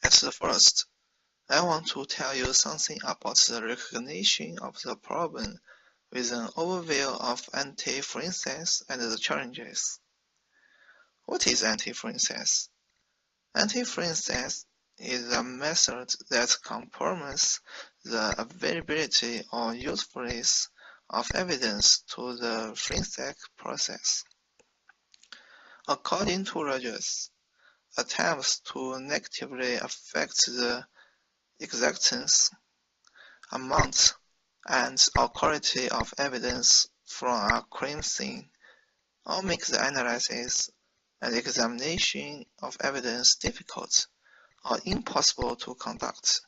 At the first, I want to tell you something about the recognition of the problem with an overview of anti-inferences and the challenges. What is anti-inferences? Anti-inferences is a method that compromises the availability or usefulness of evidence to the forensic process. According to Rogers, attempts to negatively affect the exactness, amount, and/or quality of evidence from a crime scene, or make the analysis and examination of evidence difficult or impossible to conduct.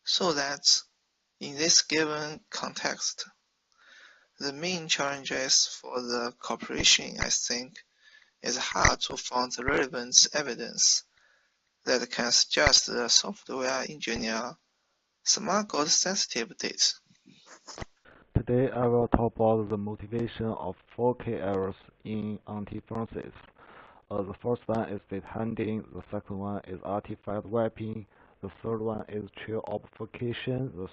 So that, in this given context, the main challenges for the corporation, I think, is how to find the relevant evidence that can suggest the software engineer smart code sensitive data. Today I will talk about the motivation of 4 key errors in anti-inferences. The first one is data handling, the second one is artifact wrapping, the third one is trail obfuscation, the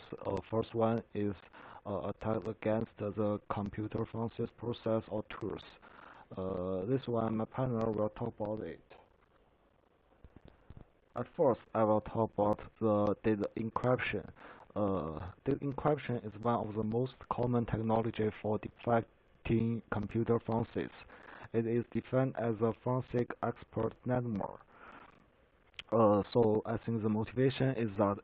first one is attack against the computer forensics process or tools. This one my partner will talk about it. At first, I will talk about the data encryption. Data encryption is one of the most common technology for deflecting computer forensics. It is defined as a forensic expert network. So I think the motivation is that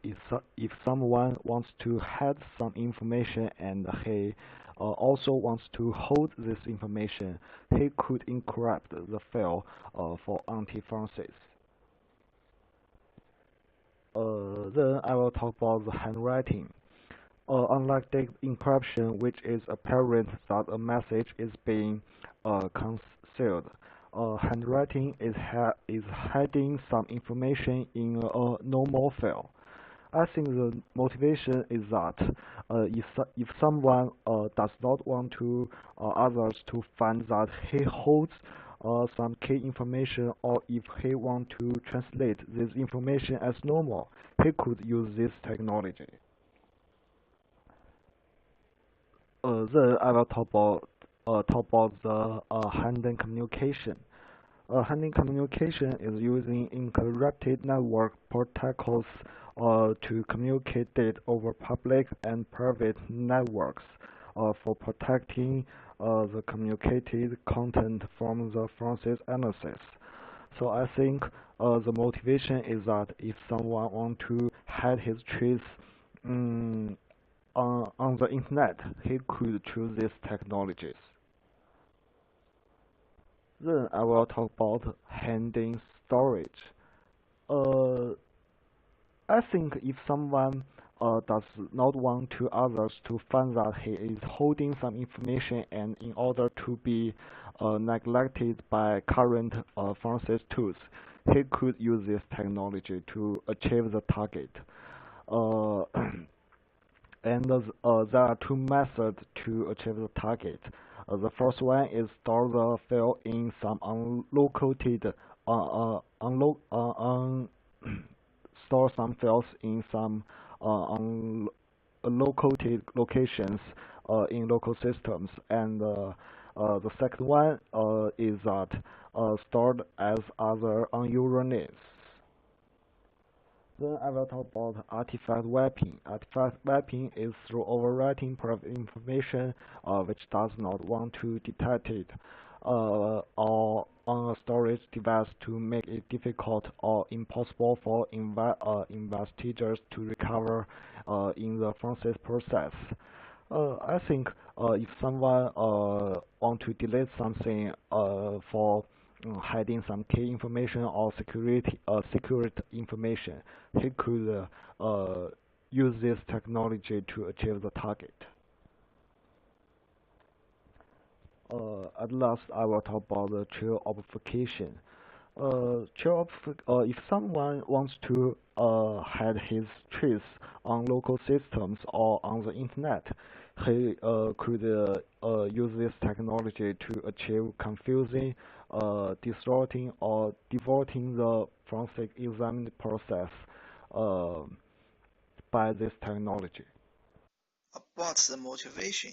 if someone wants to hide some information and he also wants to hold this information, he could encrypt the file for anti-forensics. Then I will talk about the handwriting. Unlike data encryption, which is apparent that a message is being concealed, handwriting is hiding some information in a normal file. I think the motivation is that if someone does not want to others to find that he holds some key information, or if he want to translate this information as normal, he could use this technology. Then I will talk about the hand communication. Hand communication is using encrypted network protocols to communicate data over public and private networks for protecting the communicated content from the forensic analysis. So I think the motivation is that if someone wants to hide his trace on the internet, he could choose these technologies. Then I will talk about hidden storage. I think if someone does not want to others to find that he is holding some information, and in order to be neglected by current forensic tools, he could use this technology to achieve the target. And there are two methods to achieve the target. The first one is store the file in some unlocated, store some files in some unlocated locations in local systems, and the second one is that stored as other unusual names. Then I will talk about artifact wrapping. Artifact wrapping is through overwriting private information which does not want to detect it or on a storage device to make it difficult or impossible for investigators to recover in the forensic process. I think if someone want to delete something for hiding some key information or secret information, he could use this technology to achieve the target. At last, I will talk about the trail obfuscation. If someone wants to hide his trace on local systems or on the internet, he could use this technology to achieve confusing, distorting, or defaulting the forensic exam process uh, by this technology. About the motivation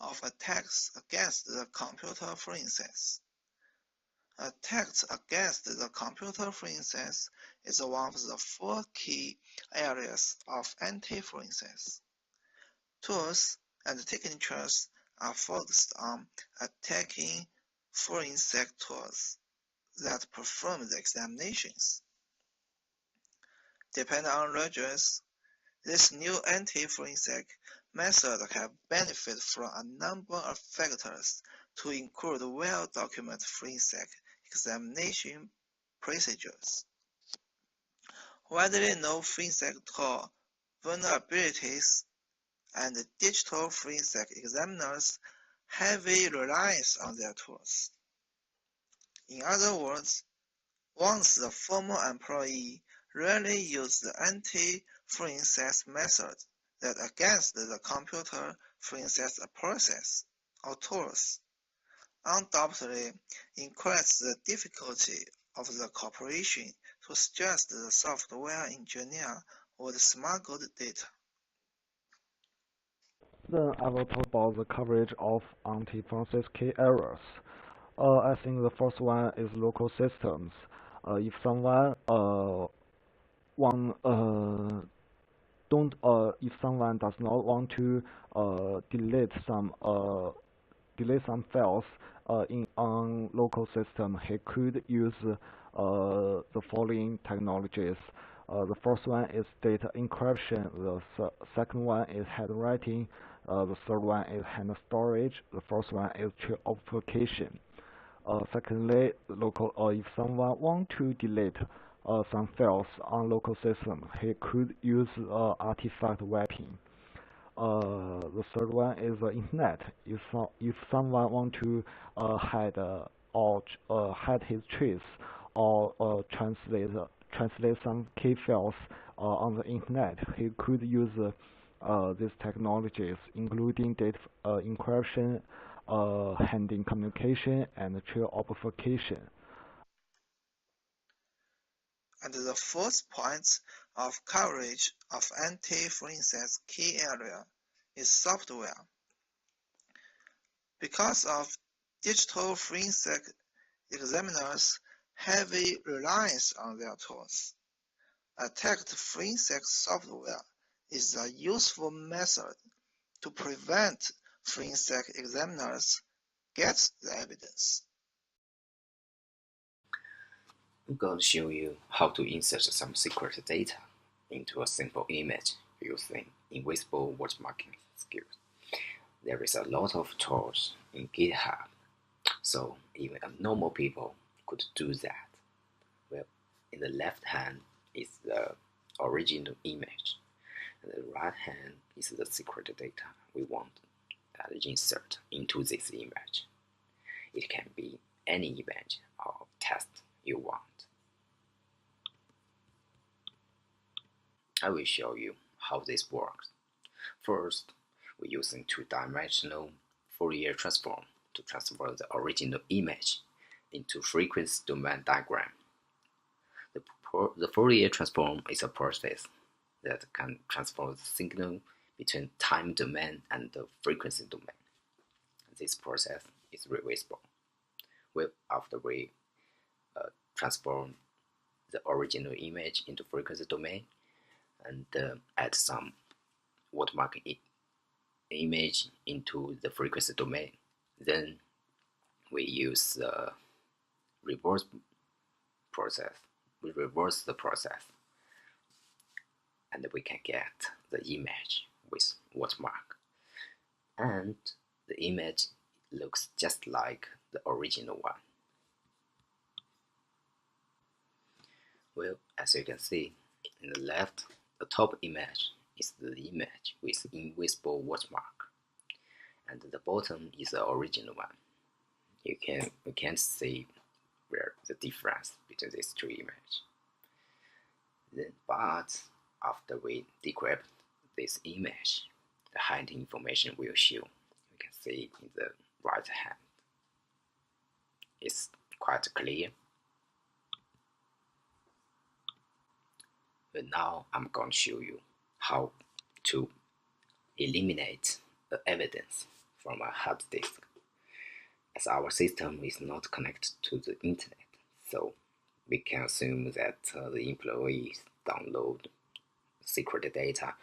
of attacks against the computer forensics. Attacks against the computer forensics is one of the four key areas of anti-forensics. Tools and techniques are focused on attacking forensic tools that perform the examinations. Depending on regions, this new anti-forensic method can benefit from a number of factors to include well-documented forensic examination procedures, widely known forensic tool vulnerabilities, and digital forensic examiners' heavy reliance on their tools. In other words, once the former employee rarely used the anti-forensics method that against the computer forensics process or tools, undoubtedly increase the difficulty of the corporation to suggest the software engineer would smuggle the data. Then I will talk about the coverage of anti-forensic key areas. I think the first one is local systems. If someone want don't if someone does not want to delete some files in on local system, he could use the following technologies. The first one is data encryption. The second one is handwriting. The third one is hand storage. The fourth one is tree obfuscation. Secondly, if someone want to delete some files on local system, he could use artifact wrapping. The third one is the internet. If someone want to hide hide his trace or translate some key files on the internet, he could use these technologies, including data encryption, handing communication, and tree obfuscation. And the fourth point of coverage of anti-forensics key area is software. Because of digital forensic examiners' heavy reliance on their tools, attacked forensic software is a useful method to prevent forensic examiners get the evidence. I'm going to show you how to insert some secret data into a simple image using invisible watermarking skills. There is a lot of tools in GitHub, so even normal people could do that. Well, in the left hand is the original image, and the right hand is the secret data we want to insert into this image. It can be any image or text you want. I will show you how this works. First, we're using two-dimensional Fourier transform to transfer the original image into frequency domain diagram. The Fourier transform is a process that can transfer the signal between time domain and the frequency domain. This process is reversible. Well, after we transform the original image into frequency domain and add some watermarking image into the frequency domain, then we use the reverse process. We reverse the process, and we can get the image with watermark, and the image looks just like the original one. Well, as you can see in the left, the top image is the image with invisible watermark, and the bottom is the original one. You can't see where the difference between these two images. But after we decrypt this image the hand information will show. You can see in the right hand. It's quite clear. But now I'm going to show you how to eliminate the evidence from a hard disk, as our system is not connected to the internet, so we can assume that the employees download secret data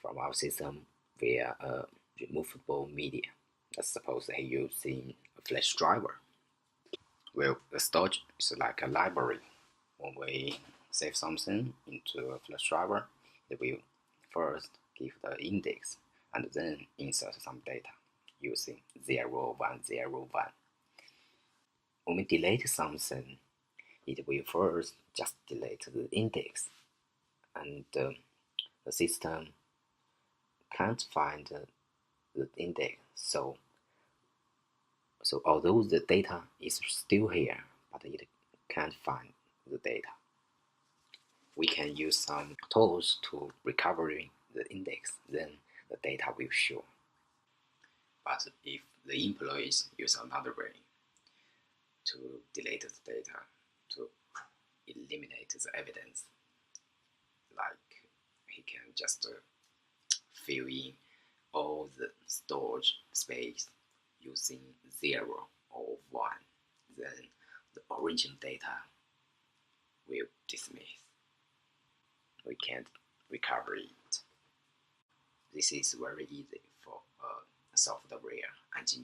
from our system via a removable media. Let's suppose they're using a flash driver. Well, the storage is like a library. When we save something into a flash driver, it will first give the index and then insert some data using 0101. When we delete something, it will first just delete the index, and the system can't find the index. So although the data is still here, but it can't find the data. We can use some tools to recover the index, then the data will show. But if the employees use another way to delete the data, to eliminate the evidence, like he can just fill in all the storage space using 0 or 1, then the original data will dismiss. We can't recover it. This is very easy for a software engineer.